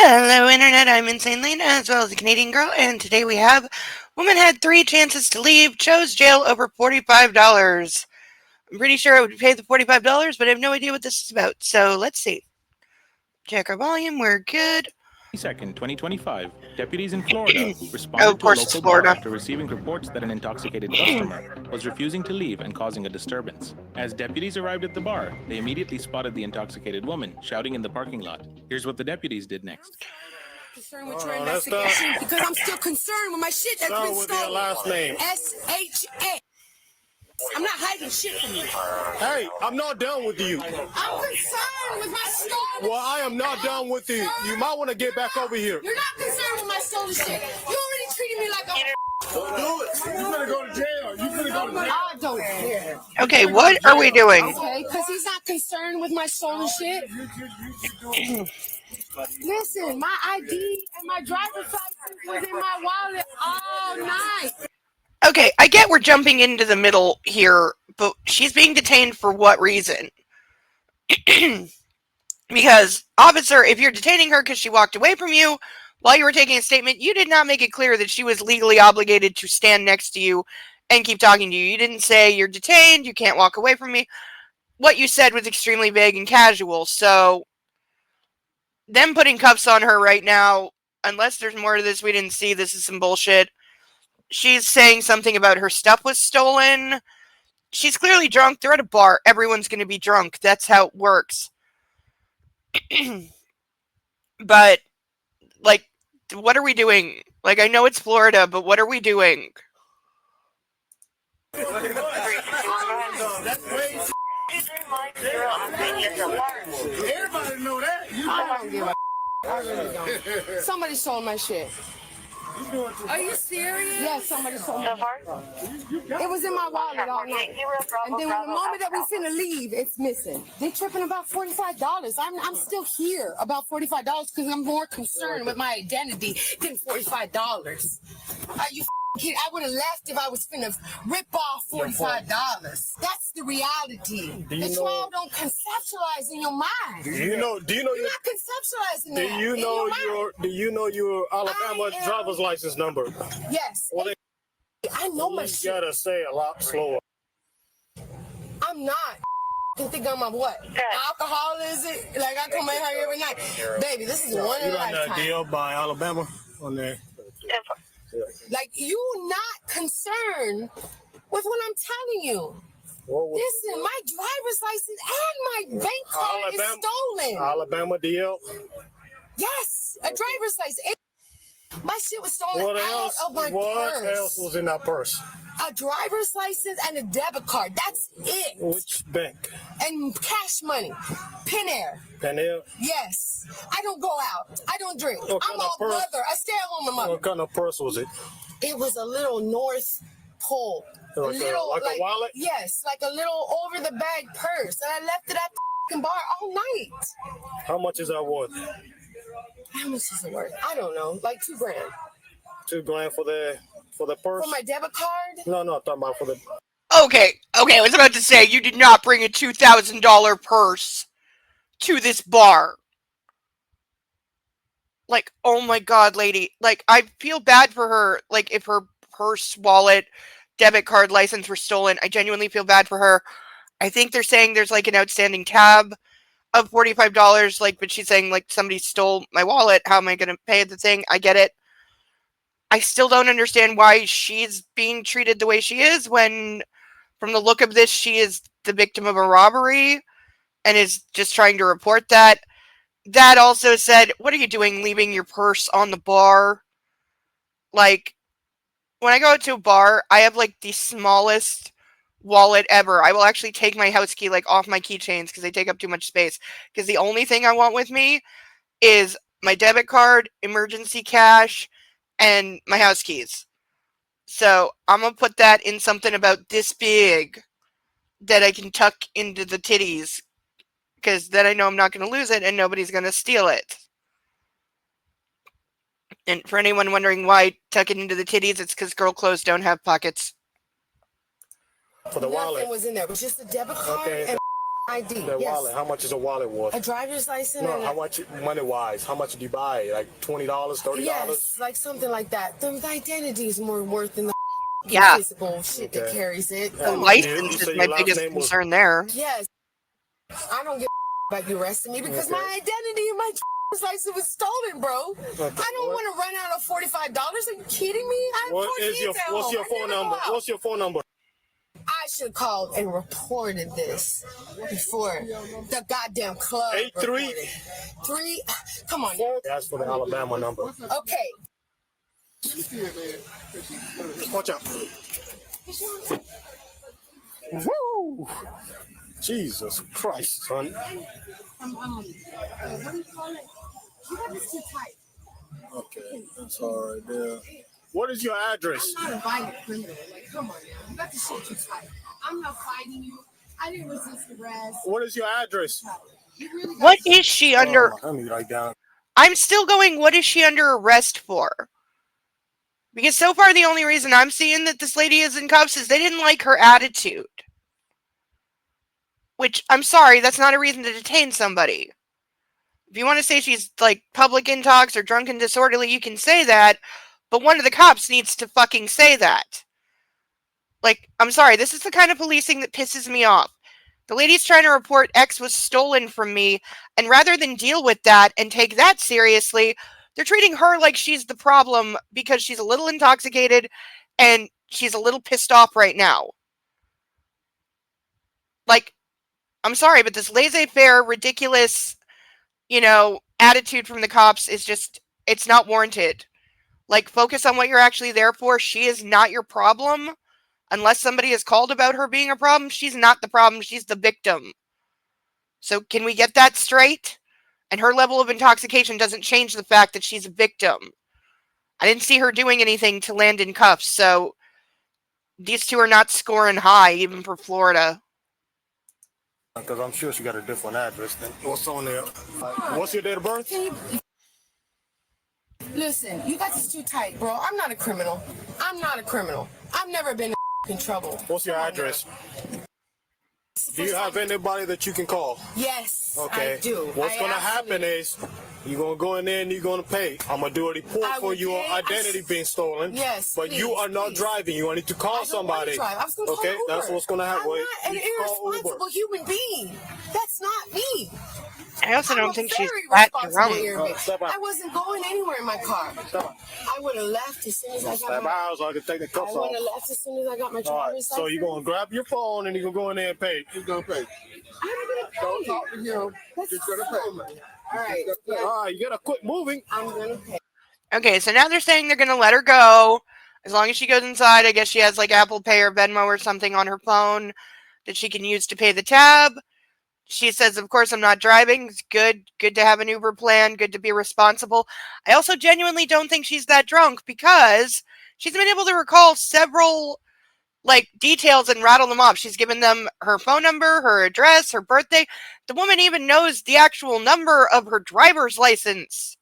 Hello, Internet. I'm Insane Lena, as well as a Canadian girl, and today we have woman had 3 chances to leave, chose jail over $45. I'm pretty sure I would pay the $45, but I have no idea what this is about. So let's see. Check our volume. We're good. 2nd, 2025, deputies in Florida Oh, responded of to a course, it's local bar Florida. after receiving reports that an intoxicated customer was refusing to leave and causing a disturbance. As deputies arrived at the bar, they immediately spotted the intoxicated woman shouting in the parking lot. Here's what the deputies did next. Concerned with your investigation because I'm still concerned with my shit that's been with stolen. your last name. S-H-A. I'm not hiding shit from you. Hey, I'm not done with you. I'm concerned with my stolen. Well, I am not done with you. You might want to get back over here. You're not concerned with my stolen shit. You already treated me like a. Don't do it. You're gonna go to jail. You're gonna go to jail. I don't care. Okay, what are we doing? Okay, because he's not concerned with my stolen shit. Listen, my ID and my driver's license was in my wallet all night. Okay, I get we're jumping into the middle here, but she's being detained for what reason? Because, officer, if you're detaining her because she walked away from you while you were taking a statement, you did not make it clear that she was legally obligated to stand next to you and keep talking to you. You didn't say, you're detained, you can't walk away from me. What you said was extremely vague and casual, so them putting cuffs on her right now, unless there's more to this we didn't see, this is some bullshit. She's saying something about her stuff was stolen. She's clearly drunk. They're at a bar. Everyone's going to be drunk. That's how it works. But, like, what are we doing? Like, I know it's Florida, but what are we doing? Everybody know that. I don't give a. I really don't. Somebody stole my shit. Are you serious? Yes, somebody stole my shit. It was in my wallet all night. And then the moment that we finna leave, it's missing. They tripping about $45. I'm still here about $45 because I'm more concerned with my identity than $45. Are you kidding? I would have left if I was finna rip off $45. That's the reality. That you all don't conceptualize in your mind. Do you know You're not conceptualizing that. do you know your Alabama driver's license number? Yes. Well, I know my you shit. gotta say a lot slower. I'm not. You think I'm a what? Alcohol is it? Like I come in here every night. Baby, this is one in You a got that lifetime. deal by Alabama on there. Like you not concerned with what I'm telling you. Listen, my driver's license and my bank card is stolen. Alabama deal. Yes, a driver's license. My shit was stolen What out else? of my What purse. else was in that purse? A driver's license and a debit card. That's it. Which bank? And cash money. Pinair. Panel. Yes. I don't go out. I don't drink. What I'm kind of a purse? mother. I stay at home a mother. What kind of purse was it? It was a little North Pole. Like a wallet? Yes, like a little over the bag purse. And I left it at the bar all night. How much is that worth? How much is it worth? I don't know. Like $2,000. $2,000 for the purse? For my debit card? No, I'm talking about for the. Okay, I was about to say, you did not bring a $2,000 purse to this bar. Like, oh my god, lady. Like, I feel bad for her. Like, if her purse, wallet, debit card, license were stolen, I genuinely feel bad for her. I think they're saying there's, like, an outstanding tab of $45, like, but she's saying, like, somebody stole my wallet. How am I going to pay the thing? I get it. I still don't understand why she's being treated the way she is when, from the look of this, she is the victim of a robbery and is just trying to report that. That also said, what are you doing leaving your purse on the bar? Like, when I go to a bar, I have, like, the smallest wallet ever. I will actually take my house key, like, off my keychains because they take up too much space. Because the only thing I want with me is my debit card, emergency cash, and my house keys. So I'm going to put that in something about this big that I can tuck into the titties. Because then I know I'm not going to lose it and nobody's going to steal it. And for anyone wondering why tuck it into the titties, it's because girl clothes don't have pockets. For the wallet. Nothing was in there. It was just a debit card and ID. That Yes. wallet. How much is a wallet worth? A driver's license. No, and how much money-wise? How much did you buy? Like $20, $30? Yes, like something like that. The identity is more worth than the Yeah. physical shit that carries it. The You license say is my your last biggest name was- concern there. Yes. I don't give about you arresting me because my identity and my driver's license was stolen, bro. I don't want to run out of $45. Are you kidding me? I have 4 kids at What's home. your I phone never go number? out. What's your phone number? I should have called and reported this before the goddamn club. 83? reported. 3. Come on. That's for the Alabama number. Okay. Watch out. Woo! Jesus Christ, son. What do you call it? You have this too tight. Okay, that's all right there. What is your address? I'm not a violent criminal. Like, come on now. You got the shit too tight. I'm not fighting you. I didn't resist arrest. What is your address? You really got What is she under? Let me write down. I'm still going, what is she under arrest for? Because so far the only reason I'm seeing that this lady is in cuffs is they didn't like her attitude. Which, I'm sorry, that's not a reason to detain somebody. If you want to say she's, like, public intox or drunk and disorderly, you can say that, but one of the cops needs to fucking say that. Like, I'm sorry, this is the kind of policing that pisses me off. The lady's trying to report X was stolen from me, and rather than deal with that and take that seriously, they're treating her like she's the problem because she's a little intoxicated and she's a little pissed off right now. Like, I'm sorry, but this laissez-faire, ridiculous, attitude from the cops is just, it's not warranted. Like, focus on what you're actually there for. She is not your problem. Unless somebody is called about her being a problem, she's not the problem. She's the victim. So can we get that straight? And her level of intoxication doesn't change the fact that she's a victim. I didn't see her doing anything to land in cuffs, so these two are not scoring high, even for Florida. Because I'm sure she got a different address than what's on there. What's your date of birth? Listen, you got this too tight, bro. I'm not a criminal. I'm not a criminal. I've never been in trouble. What's your address? Do you have anybody that you can call? Yes, Okay. I do. What's going to happen is you're going to go in there and you're going to pay. I'm going to do a report I for will your pay. identity being stolen. Yes, But you please, are not please. driving. You need to call I don't somebody. want to drive. I was gonna Okay, call that's Uber. what's going to happen. I'm Wait, not an you call Uber. irresponsible human being. That's not me. I also I'm don't a think she's very that responsible drunk. human being. Step out. I wasn't going anywhere in my car. Step out. I would have left as soon as I Step got my. out so I can take the I cuffs would have off. left as soon as I got my All right, driver's so you're going to grab your phone and you're going to go in there and pay. You're going to pay. I'm gonna pay. Don't talk to him. That's Just gonna pay. All right. Yeah, All right, you got to quit moving. I'm gonna pay. Okay, so now they're saying they're going to let her go. As long as she goes inside, I guess she has like Apple Pay or Venmo or something on her phone that she can use to pay the tab. She says, of course, I'm not driving. It's good to have an Uber plan, good to be responsible. I also genuinely don't think she's that drunk because she's been able to recall several details and rattle them off. She's given them her phone number, her address, her birthday. The woman even knows the actual number of her driver's license.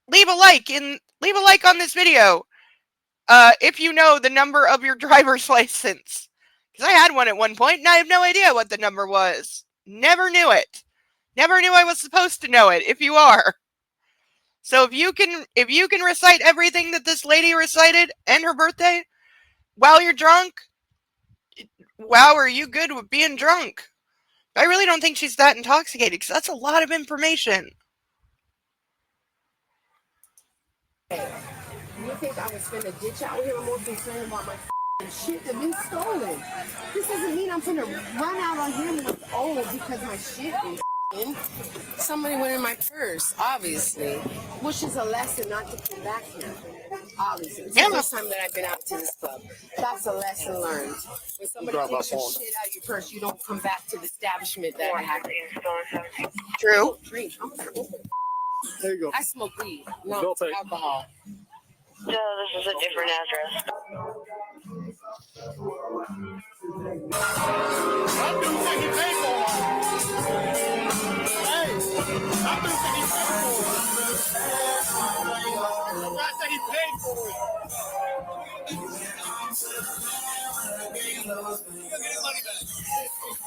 Leave a like on this video if you know the number of your driver's license. Because I had one at one point and I have no idea what the number was. Never knew it. Never knew I was supposed to know it, if you are. So if you can recite everything that this lady recited and her birthday while you're drunk, wow, are you good with being drunk? I really don't think she's that intoxicated because that's a lot of information. You think I was finna ditch out here? I'm more concerned about my shit that been stolen. This doesn't mean I'm finna run out on him with because my shit is in. Somebody went in my purse, obviously, which is a lesson not to come back here. Obviously, it's the first time that I've been out to this club. That's a lesson learned. When somebody takes your shit out of your purse, you don't come back to the establishment that I had. True. Drink. I'm smoking. There you go. I smoke weed, not Don't pay. alcohol. So this is a different address.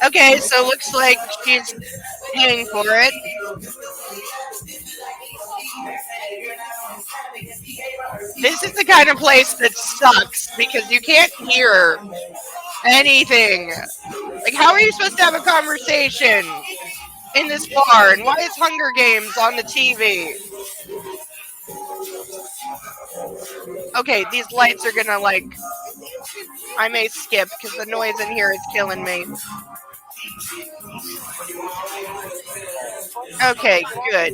Okay, so looks like she's paying for it. This is the kind of place that sucks because you can't hear anything. Like, how are you supposed to have a conversation in this bar? And why is Hunger Games on the TV? Okay, these lights are gonna, like, I may skip because the noise in here is killing me. Okay, good.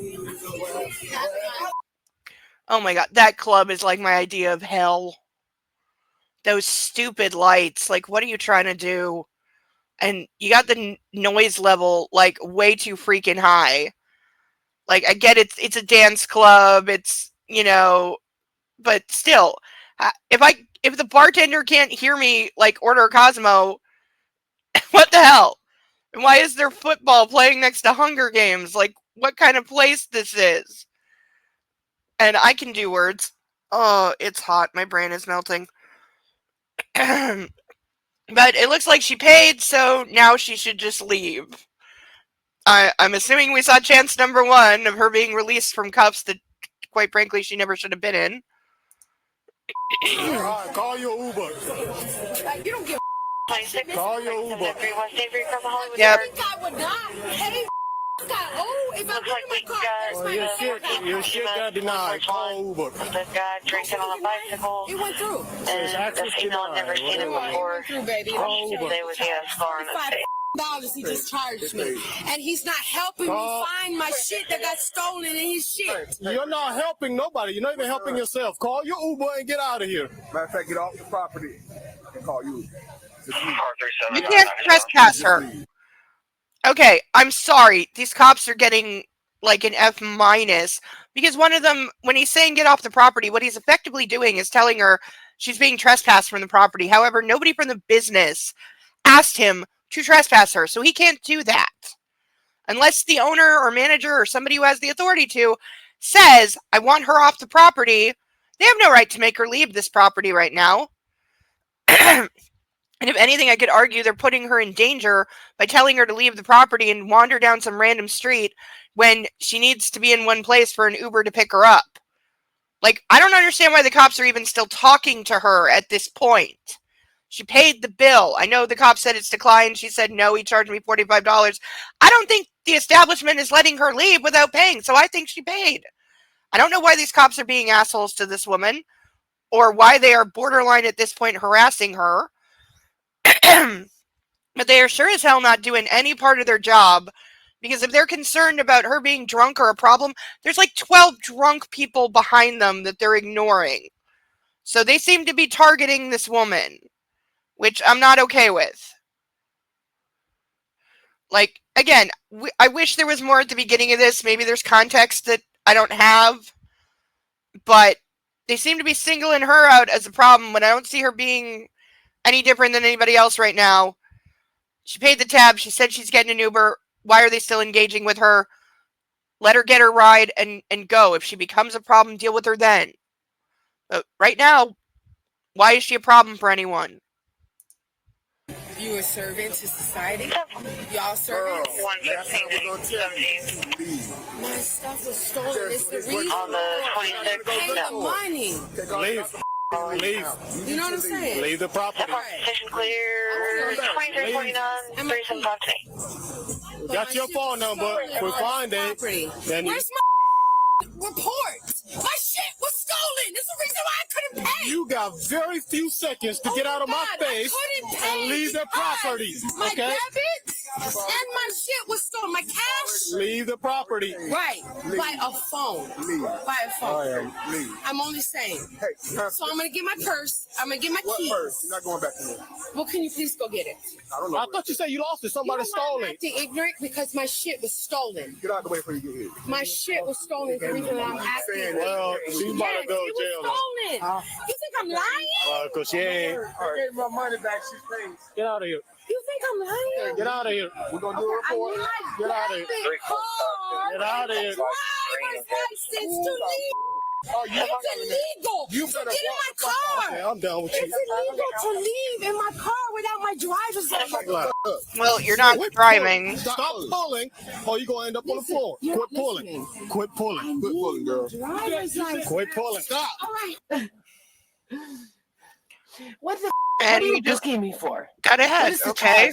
Oh my god, that club is like my idea of hell. Those stupid lights, like, what are you trying to do? And you got the noise level, like, way too freaking high. Like, I get it's a dance club, it's, you know, but still, if the bartender can't hear me, like, order a Cosmo, what the hell? And why is there football playing next to Hunger Games? Like, what kind of place this is? And I can do words. Oh, it's hot. My brain is melting. But it looks like she paid, so now she should just leave. I'm assuming we saw chance number 1 of her being released from cuffs that, quite frankly, she never should have been in. Alright, call your Uber. You don't give Call your Uber. Yep. I would not. Hey, if I Looks like we got Your shit got denied. Call Uber. the guy drinking on a bicycle. it went through. And the female had never seen him before. It went through, baby. Call Uber. They was a scar on his face. $5 he just charged me, and he's not helping me find my shit that got stolen in his shit. You're not helping nobody. You're not even helping yourself. Call your Uber and get out of here. Matter of fact, get off the property and call you. You can't trespass her. Okay, I'm sorry. These cops are getting like an F minus because one of them, when he's saying get off the property, what he's effectively doing is telling her she's being trespassed from the property. However, nobody from the business asked him to trespass her, so he can't do that. Unless the owner or manager or somebody who has the authority to says, I want her off the property, they have no right to make her leave this property right now. And if anything, I could argue they're putting her in danger by telling her to leave the property and wander down some random street when she needs to be in one place for an Uber to pick her up. Like, I don't understand why the cops are even still talking to her at this point. She paid the bill. I know the cop said it's declined. She said, no, he charged me $45. I don't think the establishment is letting her leave without paying, so I think she paid. I don't know why these cops are being assholes to this woman or why they are borderline at this point harassing her. But they are sure as hell not doing any part of their job because if they're concerned about her being drunk or a problem, there's like 12 drunk people behind them that they're ignoring. So they seem to be targeting this woman, which I'm not okay with. Like, again, I wish there was more at the beginning of this. Maybe there's context that I don't have. But they seem to be singling her out as a problem when I don't see her being any different than anybody else right now. She paid the tab. She said she's getting an Uber. Why are they still engaging with her? Let her get her ride and go. If she becomes a problem, deal with her then. But right now, why is she a problem for anyone? You a servant to society? Y'all servants? 115. My stuff was stolen. It's the reason On the 26th. pay the money. Leave. You know what I'm saying? Leave the property. Station clear. 2349. 3750. Got your phone number. If we find it, then Where's my report? My shit was stolen. This is the reason why I couldn't pay. you got very few seconds to get out of my face and leave the property. My Okay? debit and my shit was stolen. My cash. Leave the property. Right. By a phone. By a phone. Leave. I'm only saying. Hey, So I'm gonna get my purse. I'm gonna get my what keys. purse? You're not going back to me. Well, can you please go get it? I don't know. I thought you said you lost it. Somebody You know why stole I'm it. acting ignorant because my shit was stolen. Get out of the way before you get here. My shit was stolen. The reason I'm acting. Well, she about Yes, to go to it jail. was stolen. You think I'm lying? Because she ain't. I gave my money back. She's paid. Get out of here. You think I'm lying? Get out of here. We're going to do a I report. need my Get out of here. debit card. Get out of here. Driver's license to leave. Oh, you It's illegal You to better get in my walk the fuck car. out. Yeah, I'm down with you. It's illegal to leave in my car without my driver's license. Well, you're not Quit driving. pulling. Stop pulling, or you're gonna end up on the floor. You're Quit not pulling. listening. Quit pulling. Quit pulling, girl. Driver's license. Quit pulling. Stop. All right. What the And are you you just booking me for? got What ahead, is the okay?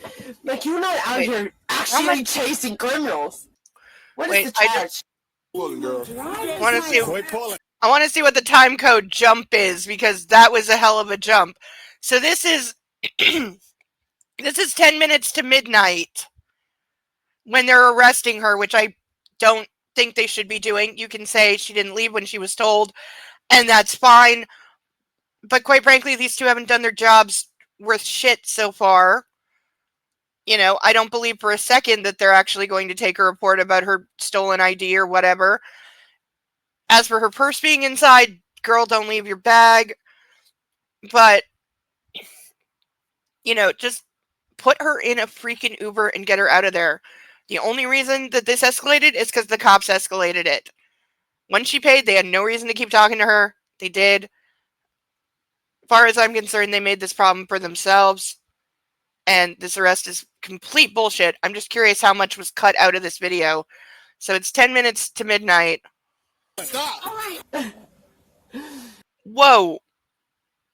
charge? Like, you're not out Wait, here how much- actually chasing criminals. What is Wait, the I charge? Pulling, girl. Want to see? Quit pulling. I want to see what the time code jump is because that was a hell of a jump. So this is this is 10 minutes to midnight when they're arresting her, which I don't think they should be doing. You can say she didn't leave when she was told, and that's fine. But quite frankly, these two haven't done their jobs worth shit so far. You know, I don't believe for a second that they're actually going to take a report about her stolen ID or whatever. As for her purse being inside, girl, don't leave your bag. But, you know, just put her in a freaking Uber and get her out of there. The only reason that this escalated is because the cops escalated it. When she paid, they had no reason to keep talking to her. They did. As far as I'm concerned, they made this problem for themselves. And this arrest is complete bullshit. I'm just curious how much was cut out of this video. So it's 10 minutes to midnight. Stop. All right. Whoa.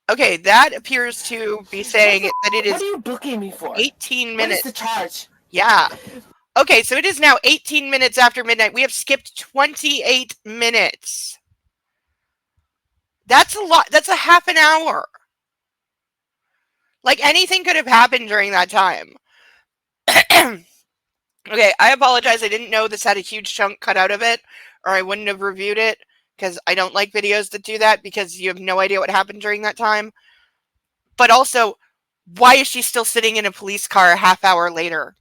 Okay, that appears to be saying that it What is are you booking me for? 18 What minutes. is the charge? Yeah. Okay, so it is now 18 minutes after midnight. We have skipped 28 minutes. That's a lot. That's a half an hour. Like, anything could have happened during that time. Okay, I apologize. I didn't know this had a huge chunk cut out of it, or I wouldn't have reviewed it, because I don't like videos that do that, because you have no idea what happened during that time. But also, why is she still sitting in a police car a half hour later?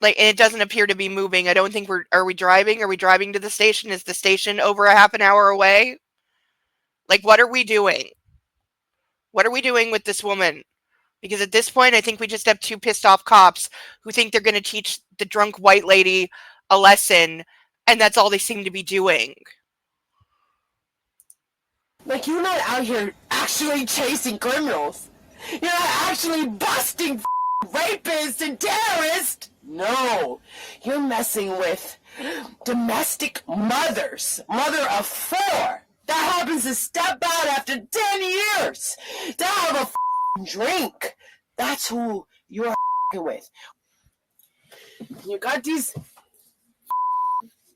Like, and it doesn't appear to be moving. I don't think are we driving? Are we driving to the station? Is the station over a half an hour away? Like, what are we doing? What are we doing with this woman? Because at this point, I think we just have two pissed off cops who think they're going to teach the drunk white lady a lesson, and that's all they seem to be doing. Like, you're not out here actually chasing criminals. You're not actually busting rapists and terrorists. No, you're messing with domestic mothers. Mother of 4. That happens to step out after 10 years to have a drink. That's who you're with. You got these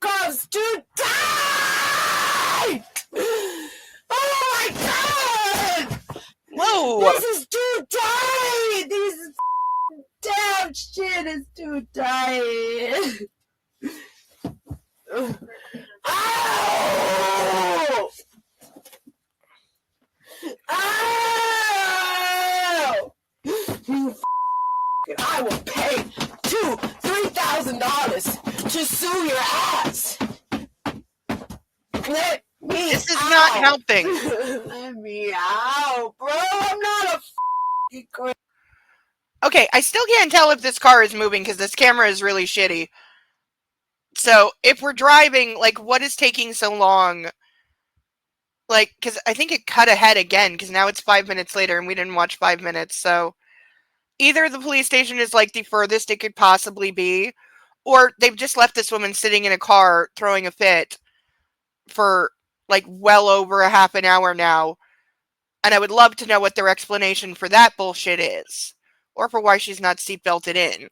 cops to die! Oh my god! Whoa! This is too tight! This damn shit is too tight! Ow! Ow! You I will pay $2,000-$3,000 to sue your ass! Let me This is out. not helping. Let me out, bro. I'm not a f***ing criminal. Okay, I still can't tell if this car is moving because this camera is really shitty. So, if we're driving, like, what is taking so long? Like, because I think it cut ahead again, because now it's 5 minutes later and we didn't watch 5 minutes, so either the police station is, like, the furthest it could possibly be, or they've just left this woman sitting in a car throwing a fit for, like, well over a half an hour now, and I would love to know what their explanation for that bullshit is, or for why she's not seatbelted in.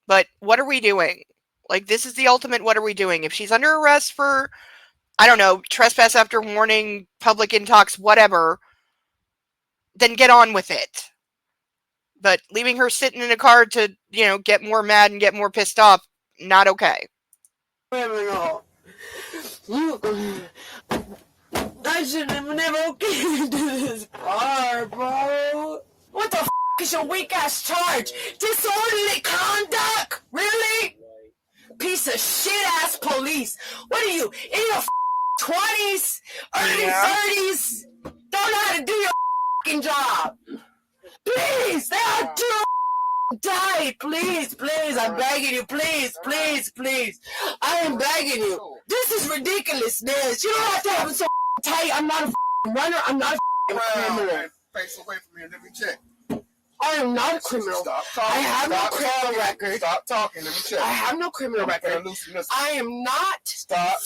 But what are we doing? Like, this is the ultimate what are we doing? If she's under arrest for, I don't know, trespass after warning, public intox, whatever, then get on with it. But leaving her sitting in a car to, you know, get more mad and get more pissed off, not okay. Criminal. You, I should have never came to this bar, bro. What the f*** is your weak ass charge? Disorderly conduct? Really? Piece of shit ass police. What are you, in your 20s? Early 30s? Don't know how to do your job. Please, there are 2 die, please, please. I'm begging you, please, please, please. I am begging you. This is ridiculousness. You don't have to have it so tight. I'm not a runner. I'm not a criminal. Face away from me and let me check. I am not a criminal. Stop talking. I have no Stop criminal talking. record. Stop talking. Let me check. I have no criminal record. I am not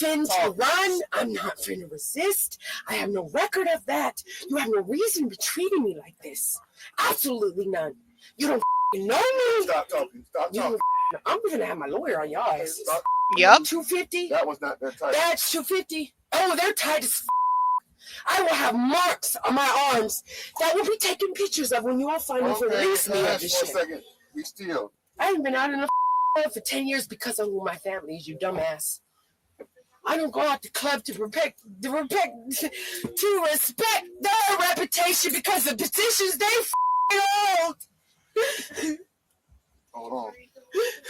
finna to run. I'm not finna resist. I have no record of that. You have no reason to be treating me like this. Absolutely none. You don't know me. Stop talking. Stop talking. I'm gonna have my lawyer on your ass. Stop. Yep. 250. That was not that tight. That's 250. Oh, they're tight as. I will have marks on my arms that will be taken pictures of when you all finally release me of this shit. For a second. We still. I ain't been out in the for 10 years because of who my family is, you dumbass. I don't go out the club to respect their reputation because of petitions they hold. Hold on.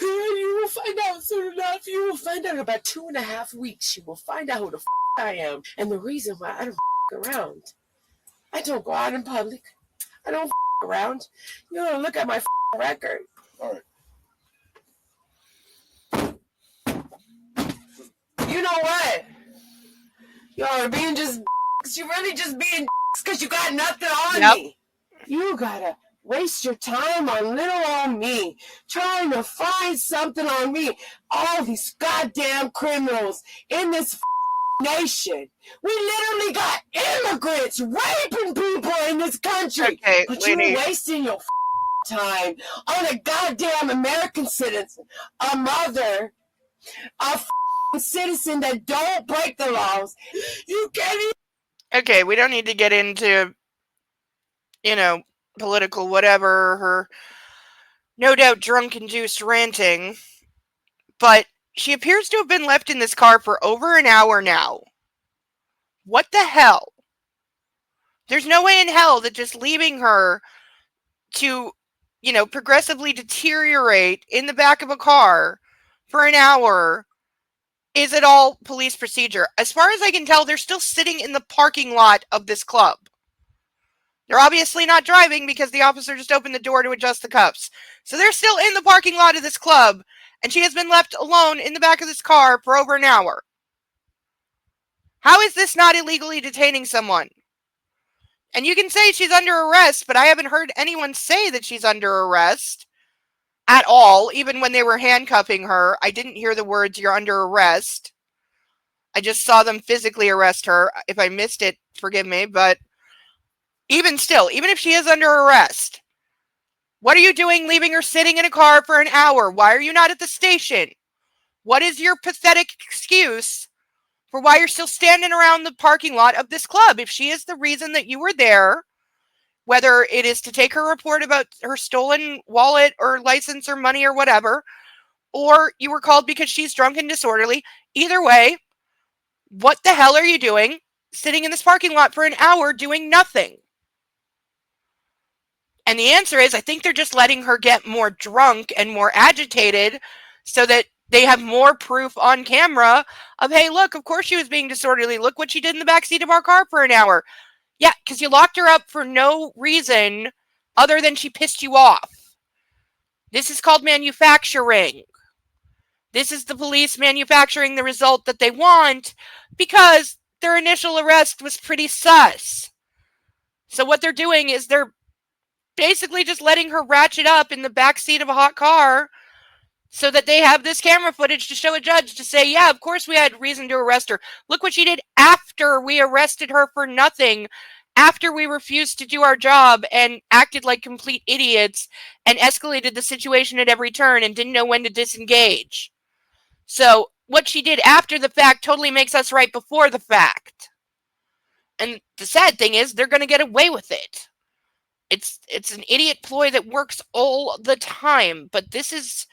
You will find out soon enough. You will find out in about 2.5 weeks. You will find out who the I am and the reason why I don't around. I don't go out in public. I don't around. You don't look at my record. All right. You know what? You're being just. You really just being because you got nothing on me. You gotta waste your time on little old me, trying to find something on me. All these goddamn criminals in this nation. We literally got immigrants raping people in this country. Okay, but lady. you're wasting your time on a goddamn American citizen, a mother, a citizen that don't break the laws. You can't even. Okay, we don't need to get into, political whatever, her no doubt drunk-induced ranting, but she appears to have been left in this car for over an hour now. What the hell? There's no way in hell that just leaving her to, progressively deteriorate in the back of a car for an hour is at all police procedure. As far as I can tell, they're still sitting in the parking lot of this club. They're obviously not driving because the officer just opened the door to adjust the cuffs. So they're still in the parking lot of this club, and she has been left alone in the back of this car for over an hour. How is this not illegally detaining someone? And you can say she's under arrest, but I haven't heard anyone say that she's under arrest at all. Even when they were handcuffing her, I didn't hear the words, "You're under arrest." I just saw them physically arrest her. If I missed it, forgive me, but even still, even if she is under arrest, what are you doing leaving her sitting in a car for an hour? Why are you not at the station? What is your pathetic excuse for why you're still standing around the parking lot of this club? If she is the reason that you were there, whether it is to take her report about her stolen wallet or license or money or whatever, or you were called because she's drunk and disorderly, either way, what the hell are you doing sitting in this parking lot for an hour doing nothing? And the answer is, I think they're just letting her get more drunk and more agitated so that they have more proof on camera of, hey, look, of course she was being disorderly. Look what she did in the backseat of our car for an hour. Yeah, because you locked her up for no reason other than she pissed you off. This is called manufacturing. This is the police manufacturing the result that they want because their initial arrest was pretty sus. So what they're doing is they're basically just letting her ratchet up in the backseat of a hot car so that they have this camera footage to show a judge to say, yeah, of course we had reason to arrest her. Look what she did after we arrested her for nothing, after we refused to do our job and acted like complete idiots and escalated the situation at every turn and didn't know when to disengage. So what she did after the fact totally makes us right before the fact. And the sad thing is they're going to get away with it. It's an idiot ploy that works all the time, but this is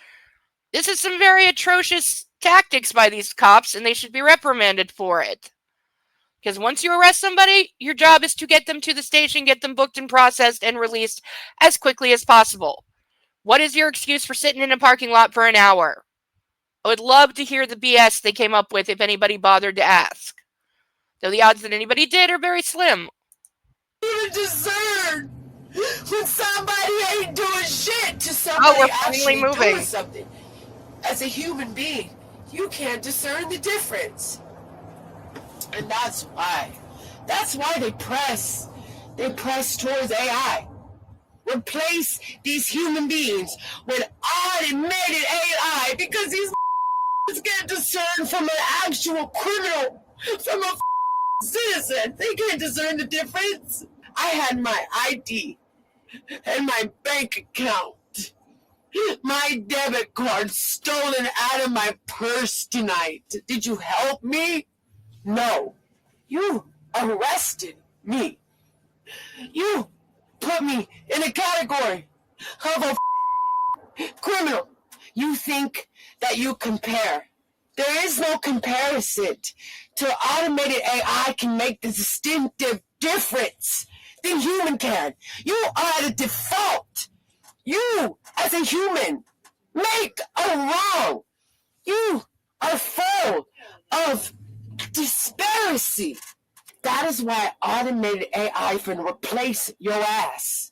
some very atrocious tactics by these cops, and they should be reprimanded for it. Because once you arrest somebody, your job is to get them to the station, get them booked and processed and released as quickly as possible. What is your excuse for sitting in a parking lot for an hour? I would love to hear the BS they came up with if anybody bothered to ask. Though the odds that anybody did are very slim. You deserve when somebody ain't doing shit to Oh, somebody we're finally actually moving. doing something. As a human being, you can't discern the difference. And that's why they press towards AI. Replace these human beings with automated AI because these can't discern from an actual criminal, from a citizen. They can't discern the difference. I had my ID and my bank account, my debit card stolen out of my purse tonight. Did you help me? No. You arrested me. You put me in a category of a criminal. You think that you compare. There is no comparison to automated AI can make the distinctive difference than human can. You are the default. You, as a human, make a wrong. You are full of disparity. That is why automated AI can replace your ass.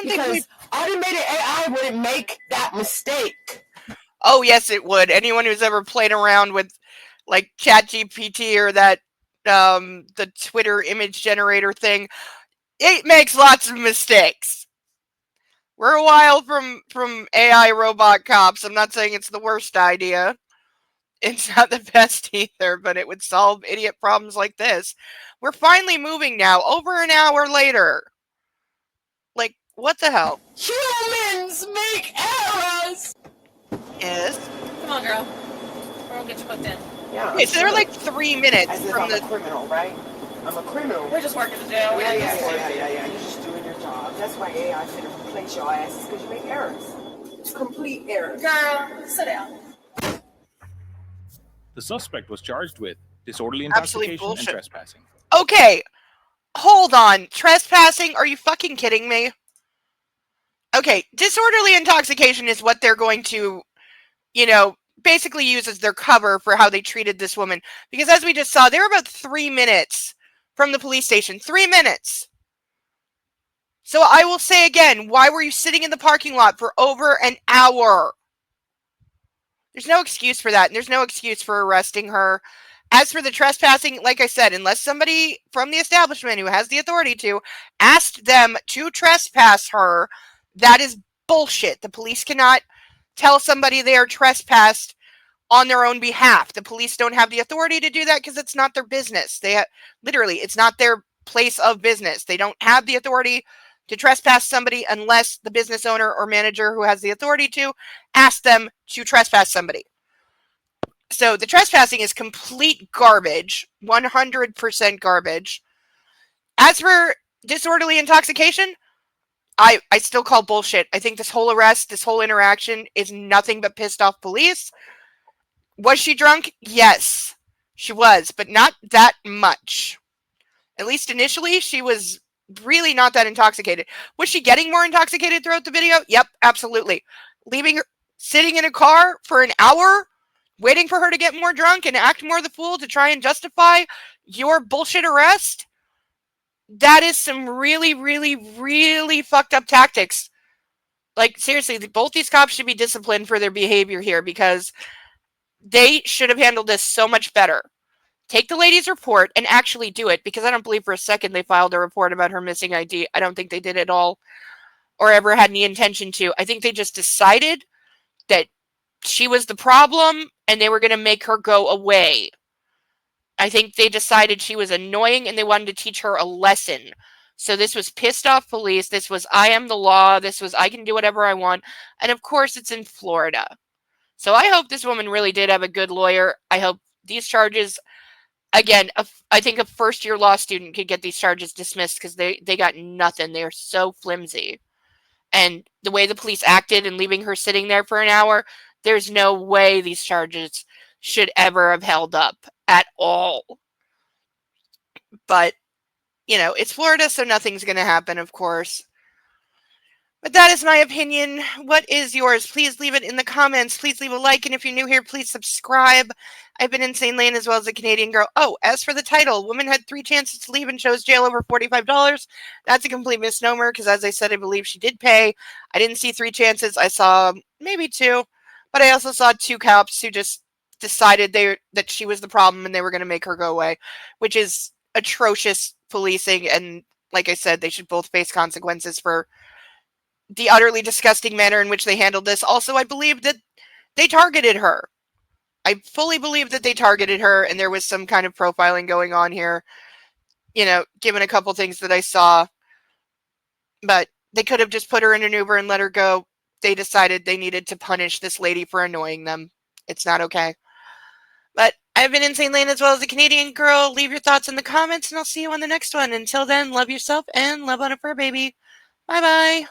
Because automated AI wouldn't make that mistake. Oh, yes, it would. Anyone who's ever played around with like ChatGPT or that the Twitter image generator thing, it makes lots of mistakes. We're a while from AI robot cops. I'm not saying it's the worst idea. It's not the best either, but it would solve idiot problems like this. We're finally moving now, over an hour later. Like, what the hell? Humans make errors! Yes. Come on, girl. Or we'll get you booked in. Yeah. Okay, so they're like 3 minutes As if from I'm the. a criminal, right? I'm a criminal. We're just working the jail. Yeah. You're just doing your job. That's why AI should replace your asses because you make errors. It's complete errors. Girl, sit down. The suspect was charged with disorderly Absolute intoxication and bullshit. trespassing. Okay, hold on. Trespassing? Are you fucking kidding me? Okay, disorderly intoxication is what they're going to, basically use as their cover for how they treated this woman. Because as we just saw, they were about 3 minutes from the police station. 3 minutes. So I will say again, why were you sitting in the parking lot for over an hour? There's no excuse for that, and there's no excuse for arresting her. As for the trespassing, like I said, unless somebody from the establishment who has the authority to asked them to trespass her, that is bullshit. The police cannot tell somebody they are trespassed on their own behalf. The police don't have the authority to do that because it's not their business. Literally, it's not their place of business. They don't have the authority to trespass somebody unless the business owner or manager who has the authority to ask them to trespass somebody. So the trespassing is complete garbage, 100% garbage. As for disorderly intoxication, I still call bullshit. I think this whole arrest, this whole interaction is nothing but pissed off police. Was she drunk? Yes, she was, but not that much. At least initially, she was really not that intoxicated. Was she getting more intoxicated throughout the video? Yep, absolutely. Leaving her, sitting in a car for an hour, waiting for her to get more drunk and act more the fool to try and justify your bullshit arrest? That is some really, really, really fucked up tactics. Like, seriously, both these cops should be disciplined for their behavior here because they should have handled this so much better. Take the lady's report and actually do it, because I don't believe for a second they filed a report about her missing ID. I don't think they did at all or ever had any intention to. I think they just decided that she was the problem and they were going to make her go away. I think they decided she was annoying and they wanted to teach her a lesson. So this was pissed off police. This was I am the law. This was I can do whatever I want. And of course it's in Florida. So I hope this woman really did have a good lawyer. I hope these charges... Again, I think a first-year law student could get these charges dismissed because they got nothing. They are so flimsy. And the way the police acted and leaving her sitting there for an hour, there's no way these charges should ever have held up at all. But, it's Florida, so nothing's going to happen, of course. But that is my opinion. What is yours? Please leave it in the comments. Please leave a like. And if you're new here, please subscribe. I've been Insane Lane as well as a Canadian girl. Oh, as for the title, woman had 3 chances to leave and chose jail over $45. That's a complete misnomer because, as I said, I believe she did pay. I didn't see 3 chances. I saw maybe 2. But I also saw 2 cops who just decided that she was the problem and they were going to make her go away, which is atrocious policing. And like I said, they should both face consequences for the utterly disgusting manner in which they handled this. Also, I believe that they targeted her. I fully believe that they targeted her and there was some kind of profiling going on here, you know, given a couple things that I saw. But they could have just put her in an Uber and let her go. They decided they needed to punish this lady for annoying them. It's not okay. But I've been Insane Lane as well as a Canadian girl. Leave your thoughts in the comments and I'll see you on the next one. Until then, love yourself and love on a fur baby. Bye-bye.